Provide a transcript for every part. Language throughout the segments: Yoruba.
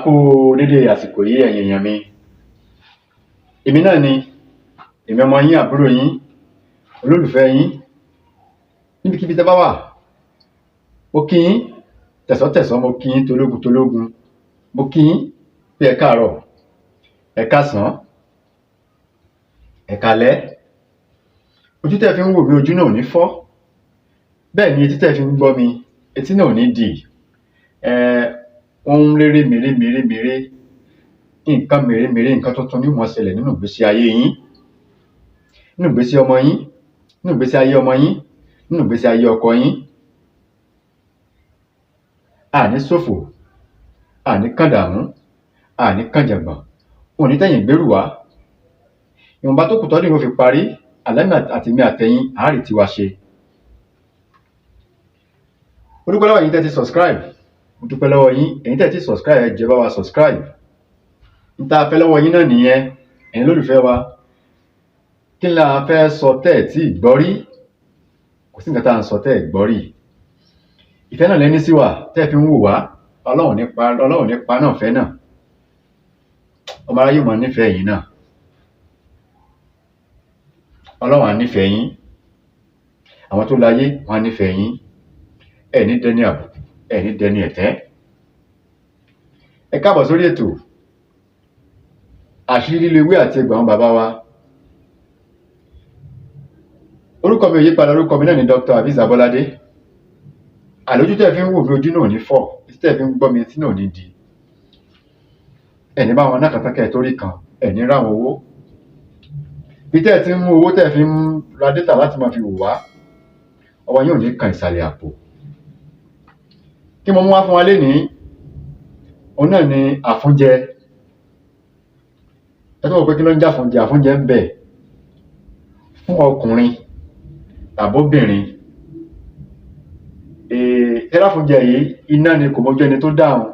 kú dédé àsìkò yìí ẹ̀yin èèyàn mi. Èmi náà ni èmi ọmọ yín, àbúrò yín, olólùfẹ́ yín níbikíbi tẹ́ bá wà. Mo kí yín tẹ̀sọ́tẹ̀sọ́, mo kí yín tológun tológun, mo kí yín pé ẹ káàárọ̀, ẹ káàsán, ẹ káalẹ́. Ojú tẹ́ fi ń wò mí, ojú náà ò ní fọ́. Bẹ́ẹ̀ ni etí tẹ́ fi ń gbọ́ mi, etí náà ò ní dì. Ohun rere mèremère, nǹkan mèremère, nǹkan tuntun ní ó máa ṣẹlẹ̀ nínú ìgbésí ayé yín, nínú ìgbésí ọmọ yín, nínú ìgbésí ayé ọmọ yín, nínú ìgbésí ayé ọkọ yín. Àní ṣòfò, àní kàndàmú, àní kànjàngbọ̀n, òní tẹ̀yìn gbèrú wá. Ìwọ̀nba tó kù tọ́dún yìí ó fi parí, àlẹ́mì àtèmi àtẹ̀yin àárì tiwa ṣe. Mo dúpẹ́ lọ́wọ́ yín tẹ́ ti subscribe. Mo dúpẹ́ lọ́wọ́ yín, ẹ̀yin tẹ́ ti subscribe, ẹ jẹ́ bá wa subscribe. N ta fẹ́ lọ́wọ́ yín náà nìyẹn, ẹ̀yin lólùfẹ́ wa. Kí la fẹ́ sọ tẹ́ ẹ̀ tí gbọ́ rí? Kò sí nǹkan tá à ń sọ tẹ́ ẹ̀ gbọ́ rí. Ìfẹ́ náà lẹ́ni sí wa tẹ́ ẹ fi ń wò wá. Ọlọ́run nípa náà fẹ́ náà. Ọmọ aráyé mọ̀ nífẹ̀ẹ́ yín náà. Ọlọ́run á nífẹ̀ẹ́ yín. Àwọn tó láyé wọn á nífẹ̀ẹ́ yín. Ẹ ní dẹni àbùkù, ẹ ní dẹni ẹ̀tẹ́. Ẹ káàbọ̀ sórí ètò àṣírí léwé àti ẹgbà àwọn bàbá wa. Orúkọ mi ò yí padà, orúkọ mi náà ni Dr. Aviz Abolade. Àlójú tẹ́ fi ń wò mí, ojú náà ò ní fọ́, etí tẹ́ fi ń gbọ́ mi, etí náà ò ní di. Ẹni bá wọn náà kàtàkẹ́ torí kan, ẹni ráwọn owó. Bí tẹ́ ti ń mú owó tẹ́ fi ń ra dátà láti máa fi wò wá, ọwọ́ yóò ní kan ìsàlẹ̀ àpò. Kí mo mú wá fún wa lénìí, òun náà ni àfúnjẹ. Ẹ tó mọ̀ pé kí ló ń jẹ́ àfúnjẹ? Àfúnjẹ ń bẹ fún ọkùnrin tàbóbìnrin. Ẹ̀rọ àfúnjẹ yìí, iná ni kò mọjú ẹni tó dáhùn.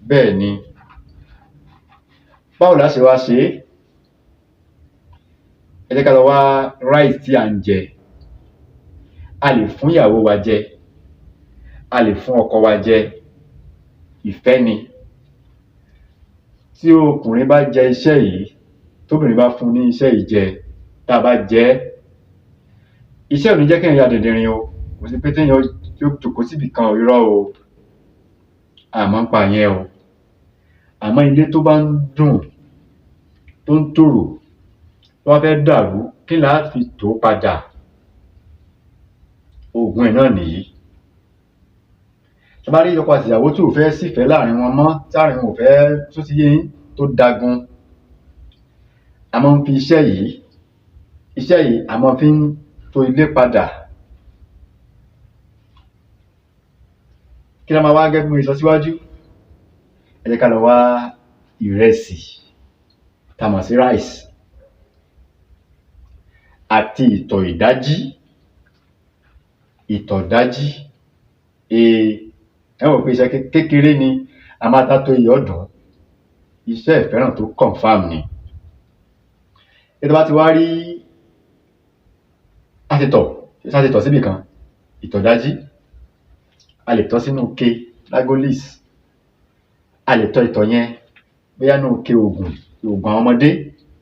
Bẹ́ẹ̀ ni. Báwo la ṣe wá ṣe é? Ẹ jẹ́ ká lọ wá ráìsì tí à ń jẹ. A lè fún ìyàwó wa jẹ, a lè fún ọkọ wa jẹ. Ìfẹ́ ni. Tí ọkùnrin bá jẹ iṣẹ́ yìí, tóbìnrin bá fún ní iṣẹ́ yìí jẹ, tá a bá jẹ, iṣẹ́ ò ní jẹ́ kéèyàn ya dìndìnrìn o. Kò sí pé téèyàn yóò jókòó síbì kan irọ́ o. Àmọ́ ń pa yẹn o. Àmọ́ ilé tó bá ń dùn, tó ń tòrò, tó bá fẹ́ dàrú, kí là á fi tò ó padà? Oògùn ẹ̀ náà nìyí. Tí a bá rí ọkọ àti ìyàwó tí ò fẹ́ sífẹ̀ẹ́ láàrin wọn mọ́, táàrin wọn ò fẹ́ tó ti yé yín, tó dagun, a máa ń fi iṣẹ́ yìí a máa fi ń tò ilé padà. Kí la máa wá gẹ́gẹ́ bí mo sọ síwájú? Ẹ jẹ́ ká lọ wá ìrẹsì tá a mọ̀ sí rice àti ìtọ̀ ìdájí. Ẹ wò pé iṣẹ́ kékeré ni, a máa tá tó iye ọdún. Iṣẹ́ ìfẹ́ràn tó confam ni. Ẹ tó bá ti wá rí àtìtọ̀ síbì kan, ìtọ̀ dájí, a lè tọ́ sínú ike lágólís. A lè tọ́ ìtọ̀ yẹn bóyá nínú ike oògùn àwọn ọmọdé,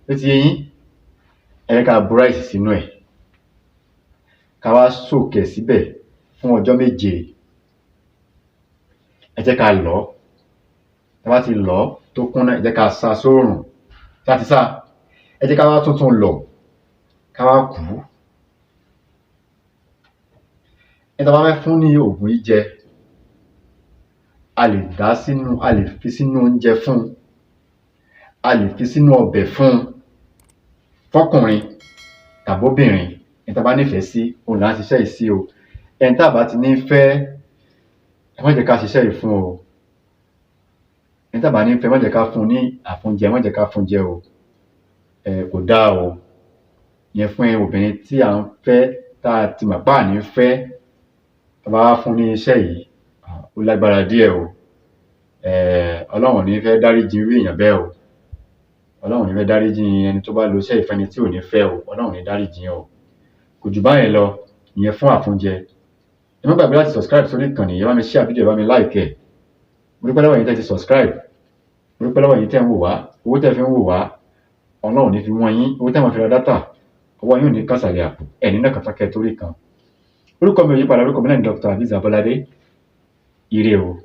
ló ti yé yín. Ẹ jẹ́ ká bu ráìsì sínú ẹ̀, ká wá soak ẹ̀ síbẹ̀ fún ọjọ́ 7. Ẹ jẹ́ ká lọ̀ ọ́. Tá bá ti lọ̀ ọ́ tó kúnná, ẹ jẹ́ ká sá sóòrùn. Tá ti sá, ẹ jẹ́ ká wá tuntun lọ̀, ká wá kù ú. Ẹni tá bá fẹ́ fún ní oògùn yìí jẹ, a lè fi sínú oúnjẹ fún un, a lè fi sínú ọbẹ̀ fún un, fọ́kùnrin tàbóbìnrin. Ẹni tá bá nífẹ̀ẹ́ sí, òun là ń ṣiṣẹ́ yìí sí o. Ẹni tá bá ti ní fẹ́, ẹ má jẹ́ ká ṣiṣẹ́ yìí fún o. Ẹni tá bá ní fẹ́, ẹ má jẹ́ ká fún ní àfúnjẹ, ẹ má jẹ́ ká fún jẹ o. Kò dáa o. Ìyẹn fún obìnrin tí à ń fẹ́, tá a ti mọ̀ pé à ní fẹ́, tá a bá wá fún ní iṣẹ́ yìí, ó lágbára díẹ̀ o. Ọlọ́run ò ní fẹ́ dáríjì irú èèyàn bẹ́ẹ̀ o. Ọlọ́run ò ní fẹ́ dáríjì ẹni tó bá lo iṣẹ́ ìfẹ́ni tí ò ní fẹ́ o. Ọlọ́run ò ní dáríjì yẹn o. Kò jù báyẹn lọ, ìyẹn fún àfúnjẹ. Ẹ má gbàgbé láti subscribe sórí ìkànnì yìí, ẹ bá mi share fídíò, ẹ bá mi like ẹ̀. mo dúpẹ́ lọ́wọ́ yín tẹ́ ti subscribe, mo dúpẹ́ lọ́wọ́ yín tẹ́ ń wò wá, owó tẹ́ fi ń wò wá Ọlọ́run ní fi wọ́n yín, owó tẹ́ máa fi ra dátà ọwọ́ yín ò ní kásàlẹ̀ àpò ẹ̀ní náà kàtàkẹ́ torí kan. Orúkọ mi ò yípadà, orúkọ mi náà ni Dr. Azeez Abolade. Ire o.